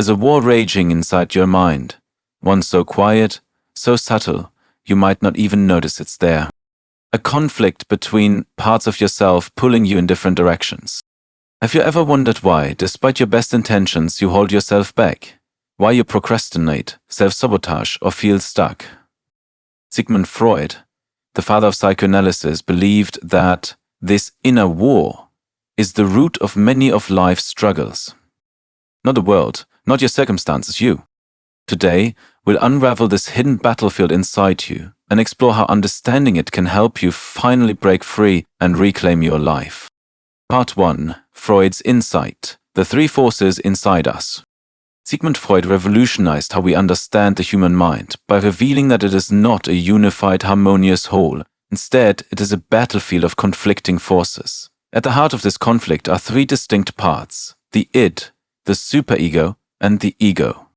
There's a war raging inside your mind, one so quiet, so subtle, you might not even notice it's there. A conflict between parts of yourself pulling you in different directions. Have you ever wondered why, despite your best intentions, you hold yourself back? Why you procrastinate, self-sabotage, or feel stuck? Sigmund Freud, the father of psychoanalysis, believed that this inner war is the root of many of life's struggles. Not the world, not your circumstances, you. Today, we'll unravel this hidden battlefield inside you and explore how understanding it can help you finally break free and reclaim your life. Part 1. Freud's Insight. The three forces inside us. Sigmund Freud revolutionized how we understand the human mind by revealing that it is not a unified, harmonious whole. Instead, it is a battlefield of conflicting forces. At the heart of this conflict are three distinct parts: the id, the superego, and the ego.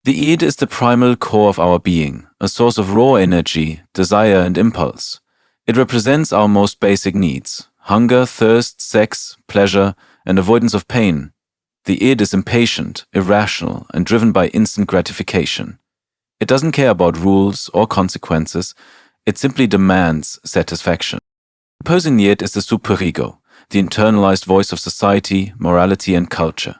The id is the primal core of our being, a source of raw energy, desire, and impulse. It represents our most basic needs: hunger, thirst, sex, pleasure, and avoidance of pain. The id is impatient, irrational, and driven by instant gratification. It doesn't care about rules or consequences, it simply demands satisfaction. Opposing the id is the superego, the internalized voice of society, morality, and culture.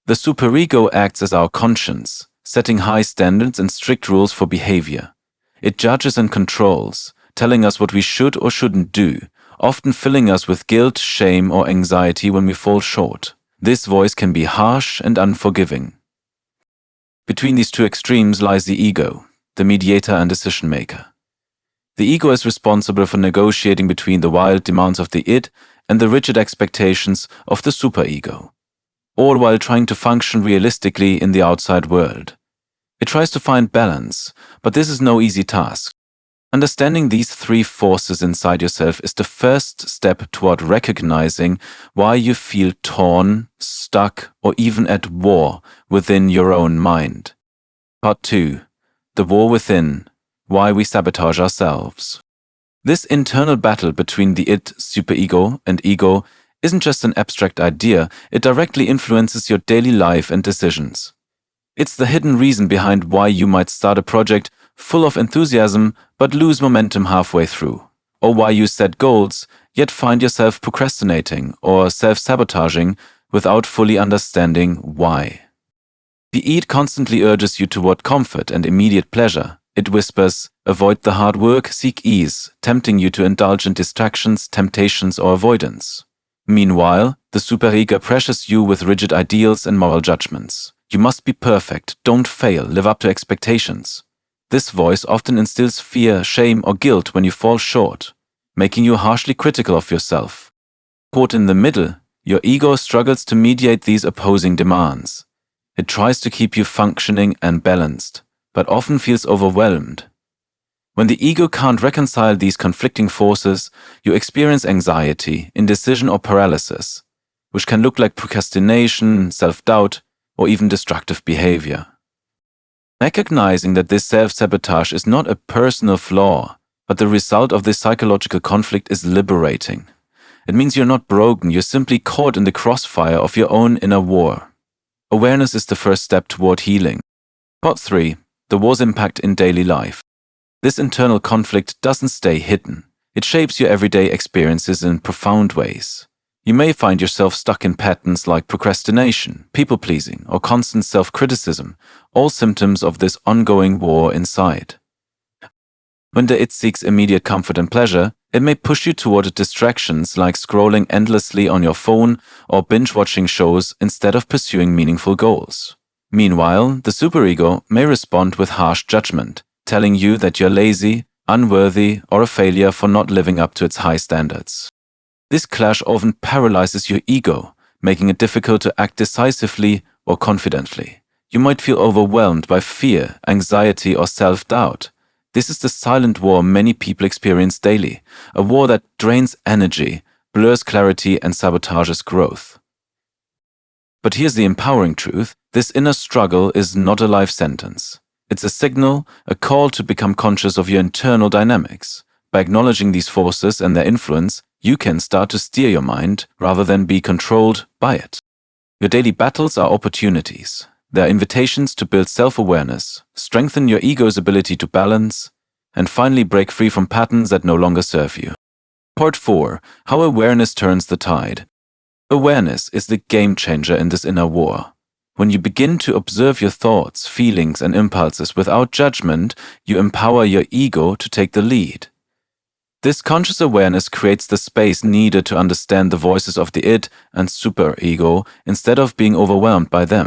The superego acts as our conscience, setting high standards and strict rules for behavior. It judges and controls, telling us what we should or shouldn't do, often filling us with guilt, shame, or anxiety when we fall short. This voice can be harsh and unforgiving. Between these two extremes lies the ego, the mediator and decision maker. The ego is responsible for negotiating between the wild demands of the id and the rigid expectations of the superego, all while trying to function realistically in the outside world. It tries to find balance, but this is no easy task. Understanding these three forces inside yourself is the first step toward recognizing why you feel torn, stuck, or even at war within your own mind. Part 2. The War Within. Why we sabotage ourselves. This internal battle between the id, superego, and ego isn't just an abstract idea, it directly influences your daily life and decisions. It's the hidden reason behind why you might start a project full of enthusiasm but lose momentum halfway through, or why you set goals yet find yourself procrastinating or self-sabotaging without fully understanding why. The id constantly urges you toward comfort and immediate pleasure. It whispers, avoid the hard work, seek ease, tempting you to indulge in distractions, temptations, or avoidance. Meanwhile, the superego pressures you with rigid ideals and moral judgments. You must be perfect, don't fail, live up to expectations. This voice often instills fear, shame, or guilt when you fall short, making you harshly critical of yourself. Caught in the middle, your ego struggles to mediate these opposing demands. It tries to keep you functioning and balanced, but often feels overwhelmed. When the ego can't reconcile these conflicting forces, you experience anxiety, indecision, or paralysis, which can look like procrastination, self-doubt, or even destructive behavior. Recognizing that this self-sabotage is not a personal flaw, but the result of this psychological conflict is liberating. It means you're not broken, you're simply caught in the crossfire of your own inner war. Awareness is the first step toward healing. Part 3. The war's impact in daily life. This internal conflict doesn't stay hidden. It shapes your everyday experiences in profound ways. You may find yourself stuck in patterns like procrastination, people-pleasing, or constant self-criticism, all symptoms of this ongoing war inside. When the id seeks immediate comfort and pleasure, it may push you toward distractions like scrolling endlessly on your phone or binge-watching shows instead of pursuing meaningful goals. Meanwhile, the superego may respond with harsh judgment, telling you that you're lazy, unworthy, or a failure for not living up to its high standards. This clash often paralyzes your ego, making it difficult to act decisively or confidently. You might feel overwhelmed by fear, anxiety, or self-doubt. This is the silent war many people experience daily, a war that drains energy, blurs clarity, and sabotages growth. But here's the empowering truth: this inner struggle is not a life sentence. It's a signal, a call to become conscious of your internal dynamics. By acknowledging these forces and their influence, you can start to steer your mind rather than be controlled by it. Your daily battles are opportunities. They are invitations to build self-awareness, strengthen your ego's ability to balance, and finally break free from patterns that no longer serve you. Part 4. How awareness turns the tide. Awareness is the game changer in this inner war. When you begin to observe your thoughts, feelings, and impulses without judgment, you empower your ego to take the lead. This conscious awareness creates the space needed to understand the voices of the id and superego instead of being overwhelmed by them.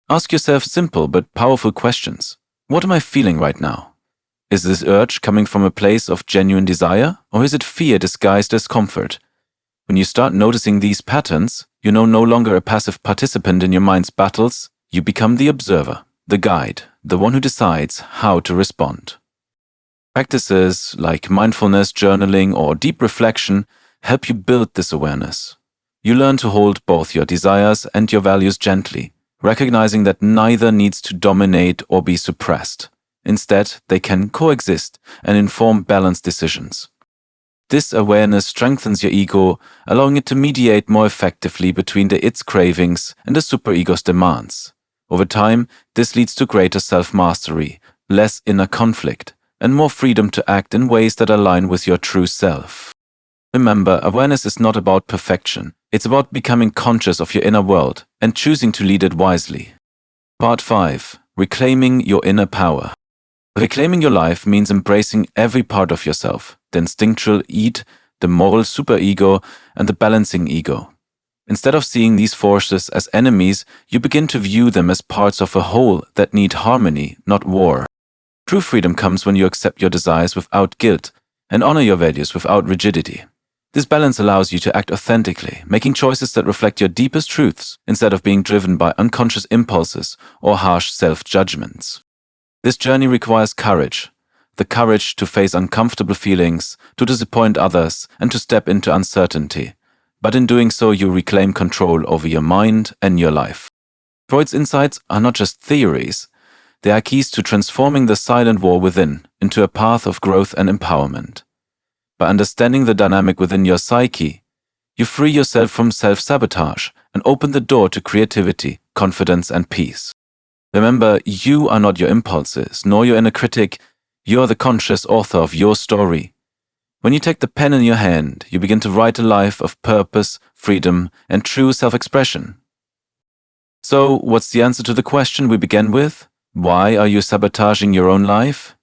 Ask yourself simple but powerful questions. What am I feeling right now? Is this urge coming from a place of genuine desire, or is it fear disguised as comfort? When you start noticing these patterns, you're no longer a passive participant in your mind's battles. You become the observer, the guide, the one who decides how to respond. Practices like mindfulness, journaling, or deep reflection help you build this awareness. You learn to hold both your desires and your values gently, recognizing that neither needs to dominate or be suppressed. Instead, they can coexist and inform balanced decisions. This awareness strengthens your ego, allowing it to mediate more effectively between the id's cravings and the superego's demands. Over time, this leads to greater self-mastery, less inner conflict, and more freedom to act in ways that align with your true self. Remember, awareness is not about perfection. It's about becoming conscious of your inner world and choosing to lead it wisely. Part 5. Reclaiming your inner power. Reclaiming your life means embracing every part of yourself, the instinctual id, the moral superego, and the balancing ego. Instead of seeing these forces as enemies, you begin to view them as parts of a whole that need harmony, not war. True freedom comes when you accept your desires without guilt and honor your values without rigidity. This balance allows you to act authentically, making choices that reflect your deepest truths instead of being driven by unconscious impulses or harsh self-judgments. This journey requires courage, the courage to face uncomfortable feelings, to disappoint others, and to step into uncertainty. But in doing so, you reclaim control over your mind and your life. Freud's insights are not just theories. They are keys to transforming the silent war within into a path of growth and empowerment. By understanding the dynamic within your psyche, you free yourself from self-sabotage and open the door to creativity, confidence, and peace. Remember, you are not your impulses, nor your inner critic. You are the conscious author of your story. When you take the pen in your hand, you begin to write a life of purpose, freedom, and true self-expression. So, what's the answer to the question we began with? Why are you sabotaging your own life?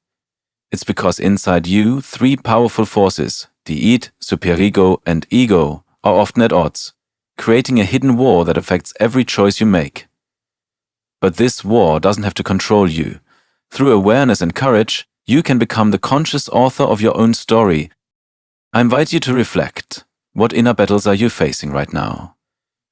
It's because inside you, 3 powerful forces, the id, superego, and ego, are often at odds, creating a hidden war that affects every choice you make. But this war doesn't have to control you. Through awareness and courage, you can become the conscious author of your own story. I invite you to reflect. What inner battles are you facing right now?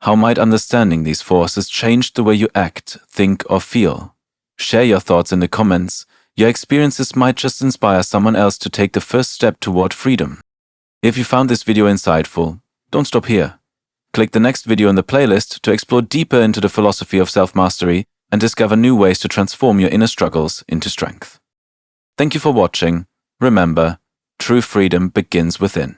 How might understanding these forces change the way you act, think, or feel? Share your thoughts in the comments. Your experiences might just inspire someone else to take the first step toward freedom. If you found this video insightful, don't stop here. Click the next video in the playlist to explore deeper into the philosophy of self-mastery and discover new ways to transform your inner struggles into strength. Thank you for watching. Remember, true freedom begins within.